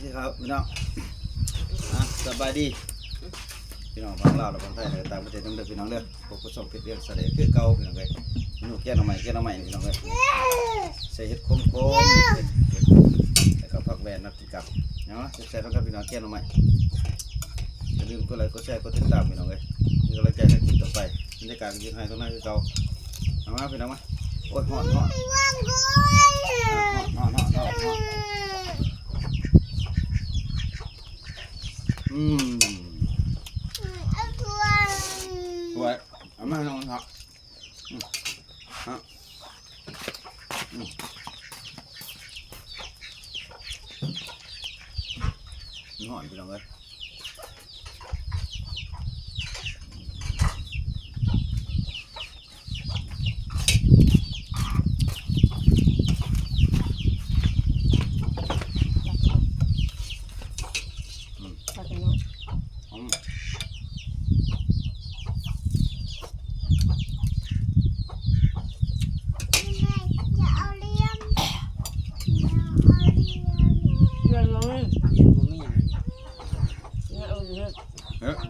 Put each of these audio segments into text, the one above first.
ที่เขาพี่น้องสบายดีพี่น้องฟังเล่าเราฟังไทยในต่างประเทศต้องเลือกพี่น้องเลือกพวกผู้ชมเพชรเรียกเสด็จคือเก่าพี่น้องเลยหนูแก้น้องใหม่พี่น้องเลยใส่เห็ดโค้งแล้วก็ผักแวนนับติดกับเนาะใส่ต้องกับพี่น้องแก้น้องใหม่อย่าลืมกดไลค์กดแชร์กดติดตามพี่น้องเลยมีกำลังใจในคลิปต่อไปบรรยากาศยืนให้ตรงนั้นคือเก่าเอามาพี่น้องมาโอ้ยหอนสวยเอามาน้องครับหอนพี่น้องเลย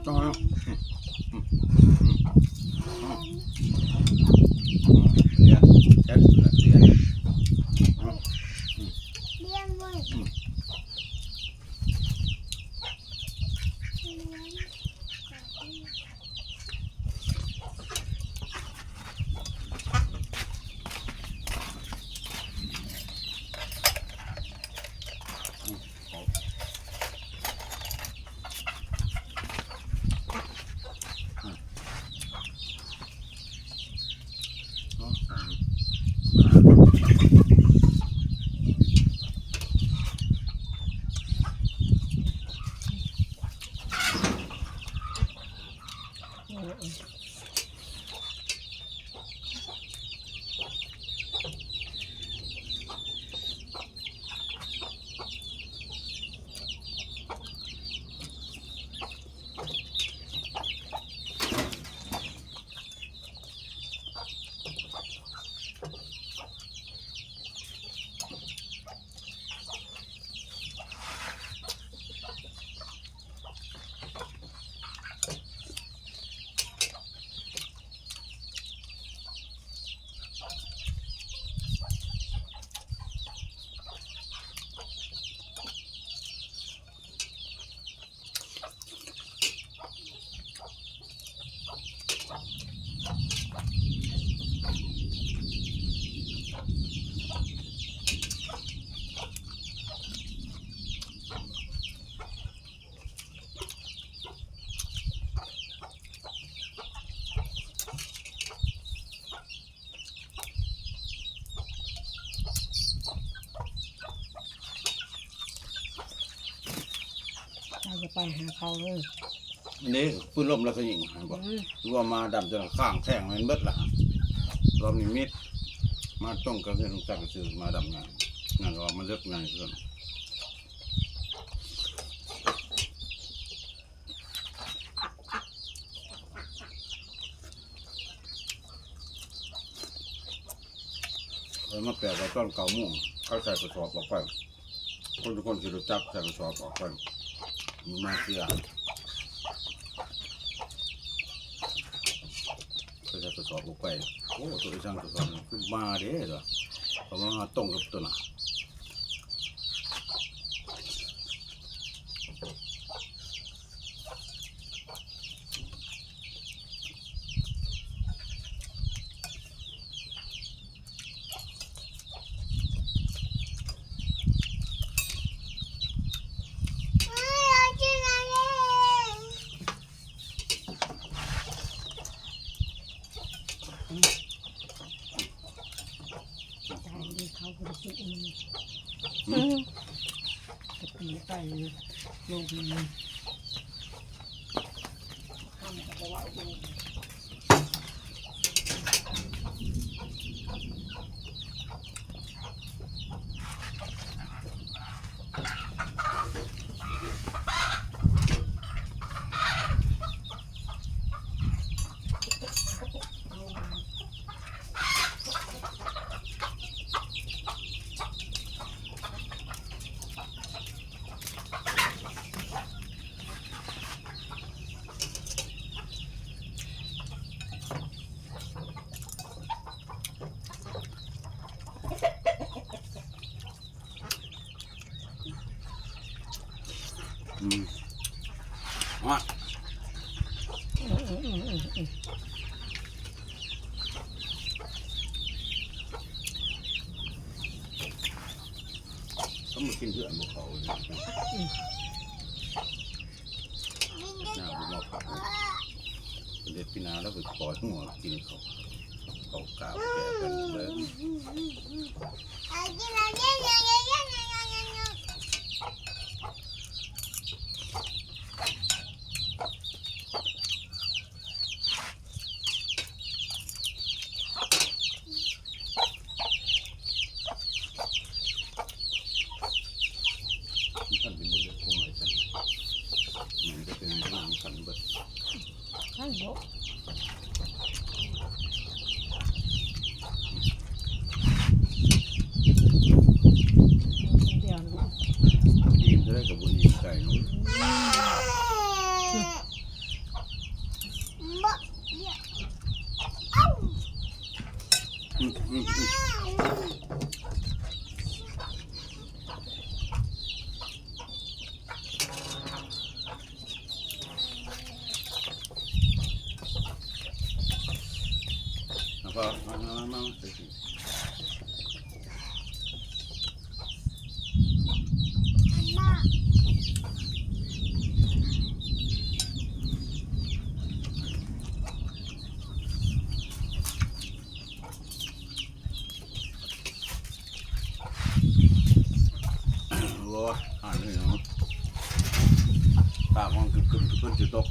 ต้องเอาเรียนแค่เรียนจะไปหาเขาเลยนี่ปืนลมแล้วก็ยิงบอกว่ามาดำจนข้างแท่งมันเบิดละรอบนี้มิดมาต้องกระเทือนจักรซื้อมาดำงานนั่นก็มันเลิกงานเกินเลยมาแปลว่าต้นเก่าม่วงเขาใส่กระสอบออกไปคนทุกคนที่รู้จักใส่กระสอบออกไปมันมาเสียก็จะทดสอบออกไปโอ้ตัวช่างทดสอบขึ้นมาเด้อเพราะว่าตรงกับตัวน่ะเขาก็จะกินจะปีไปลงมันทำกับว่า อ่ะต้องมากินเพื่อนบุกเขาเลยน่าบุกมาผักเด็ดพี่นาแล้วไปปล่อยหัวกินเขากาวแก่กันเลยท่านเป็นมือคงไหนกันมันจะเป็นน้ำขันเบิด ข้างโบกเดี๋ยวนะ ยิงจะได้กับบุญยิงไก่หนุ่มแล้วก็มาไปกินโอ้อ่านเลยเนาะปากมันคือเพิ่นจุดตก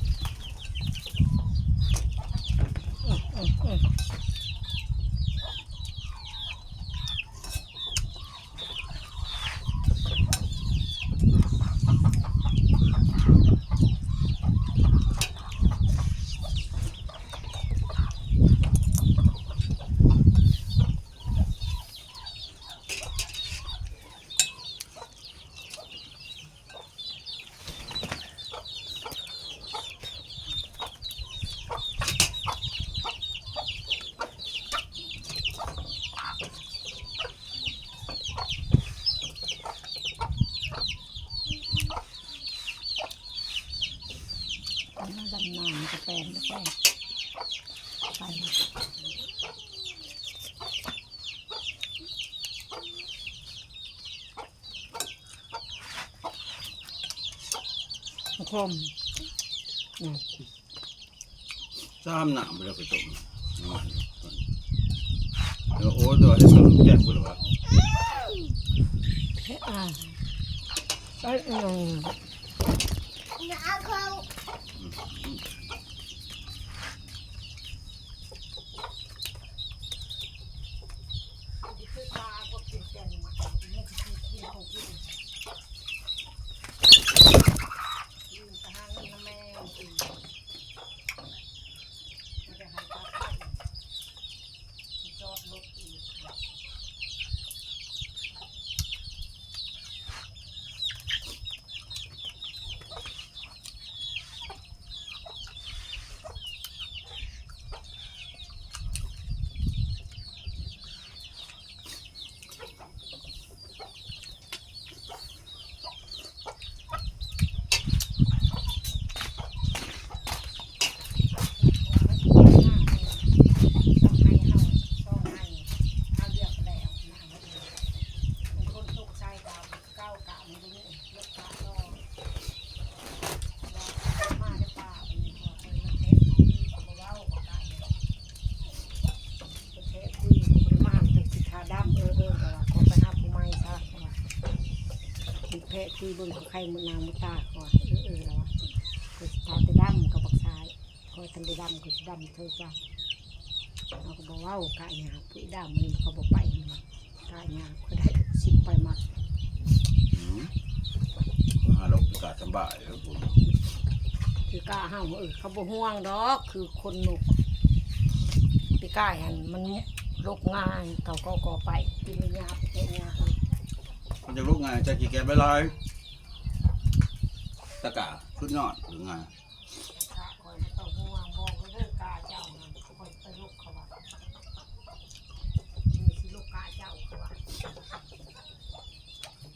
น้ำดำน้ำจะแปลงไปคม ซ้ำหนามไปแล้วไปต้มน้ำมันเดี๋ยวโอ้ตัวให้ต้มแกงกูหรอวะ ไอ้แพะคุยบนของใครมุนนามุตาก่อนแล้ววะก็ทาไปดำกับบักซ้ายคอยทันไปดำก็จะดำเธอจ้าเราก็บอกว่ากายหยาผู้ดำมันเขาบอกไปกายหยาก็ได้สิบไปมาหาลกกาสบายแล้วผมคือกล้าห้าวเขาบอกห่วงดอกคือคนหนุกปีกายหันมันลกงานเขาก็ก่อไปกินไม่ยากแค่ยากมันจะลุกไงจะกี่แกไปเลยตะกะขึ้นยอดหรือไง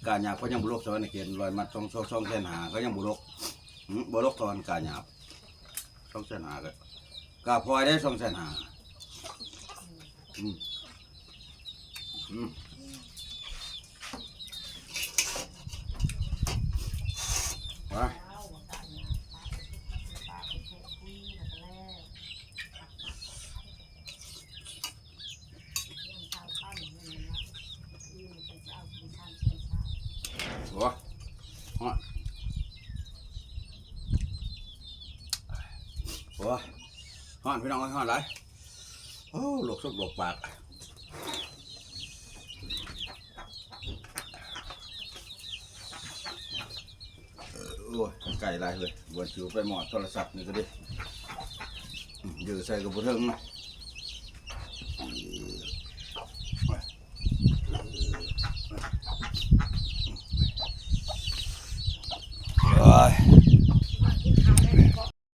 การหยาบเขายังบุลกสอนในเขตลอยมัดช่องเส้นหาเขายังบุลกบุลกตอนการหยาบช่องเส้นหาก็กาพลอยได้ช่องเส้นหาว้าโอ้ฮะโอ้ฮอนพี่น้องฮอนไรโอ้หลกซุกหลกปากโอ้ยไก่ไรเลยบวนชิวไปหมอดโทรศัพท์นี่ก็ดิยืดใส่กับบุเทิงนะโอ้ย